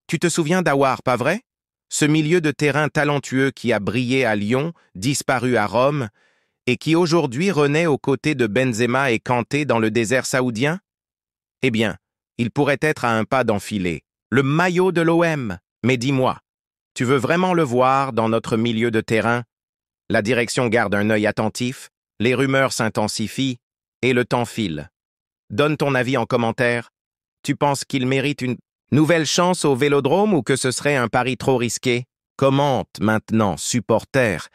Tu te souviens d'Aouar, pas vrai? Ce milieu de terrain talentueux qui a brillé à Lyon, disparu à Rome, et qui aujourd'hui renaît aux côtés de Benzema et Kanté dans le désert saoudien? Eh bien, il pourrait être à un pas d'enfiler. Le maillot de l'OM. Mais dis-moi, tu veux vraiment le voir dans notre milieu de terrain? La direction garde un œil attentif, les rumeurs s'intensifient, et le temps file. Donne ton avis en commentaire. Tu penses qu'il mérite une nouvelle chance au Vélodrome ou que ce serait un pari trop risqué? Commente maintenant, supporter,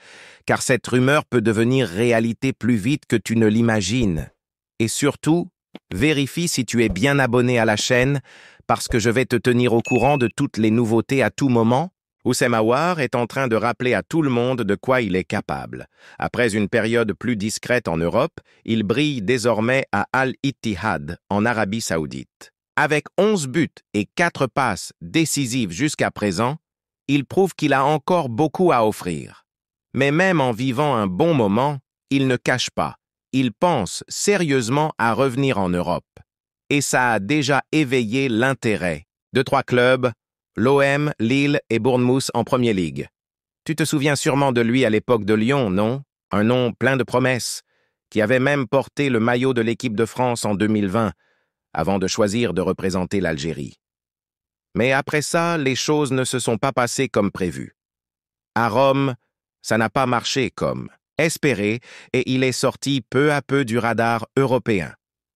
car cette rumeur peut devenir réalité plus vite que tu ne l'imagines. Et surtout, vérifie si tu es bien abonné à la chaîne, parce que je vais te tenir au courant de toutes les nouveautés à tout moment. Houssem Aouar est en train de rappeler à tout le monde de quoi il est capable. Après une période plus discrète en Europe, il brille désormais à Al-Ittihad, en Arabie Saoudite. Avec 11 buts et 4 passes décisives jusqu'à présent, il prouve qu'il a encore beaucoup à offrir. Mais même en vivant un bon moment, il ne cache pas. Il pense sérieusement à revenir en Europe. Et ça a déjà éveillé l'intérêt de 3 clubs, l'OM, Lille et Bournemouth en Premier League. Tu te souviens sûrement de lui à l'époque de Lyon, non? Un nom plein de promesses, qui avait même porté le maillot de l'équipe de France en 2020, avant de choisir de représenter l'Algérie. Mais après ça, les choses ne se sont pas passées comme prévu. À Rome, ça n'a pas marché comme espéré, et il est sorti peu à peu du radar européen.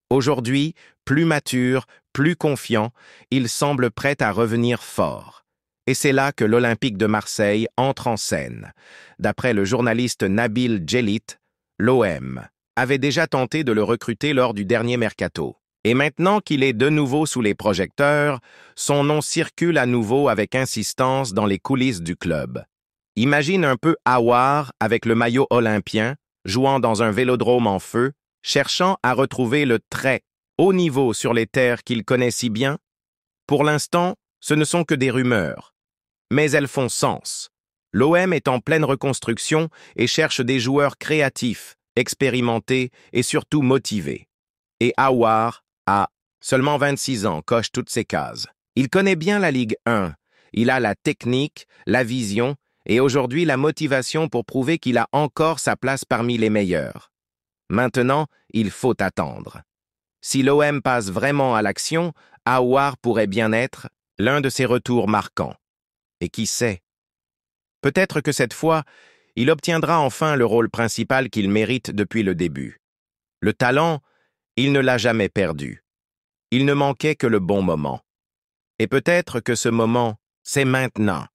Aujourd'hui, plus mature, plus confiant, il semble prêt à revenir fort. Et c'est là que l'Olympique de Marseille entre en scène. D'après le journaliste Nabil Djellit, l'OM avait déjà tenté de le recruter lors du dernier mercato. Et maintenant qu'il est de nouveau sous les projecteurs, son nom circule à nouveau avec insistance dans les coulisses du club. Imagine un peu Aouar avec le maillot olympien, jouant dans un vélodrome en feu, cherchant à retrouver le très haut niveau sur les terres qu'il connaît si bien. Pour l'instant, ce ne sont que des rumeurs. Mais elles font sens. L'OM est en pleine reconstruction et cherche des joueurs créatifs, expérimentés et surtout motivés. Et Aouar a seulement 26 ans, coche toutes ces cases. Il connaît bien la Ligue 1. Il a la technique, la vision et aujourd'hui la motivation pour prouver qu'il a encore sa place parmi les meilleurs. Maintenant, il faut attendre. Si l'OM passe vraiment à l'action, Aouar pourrait bien être l'un de ses retours marquants. Et qui sait? Peut-être que cette fois, il obtiendra enfin le rôle principal qu'il mérite depuis le début. Le talent, il ne l'a jamais perdu. Il ne manquait que le bon moment. Et peut-être que ce moment, c'est maintenant.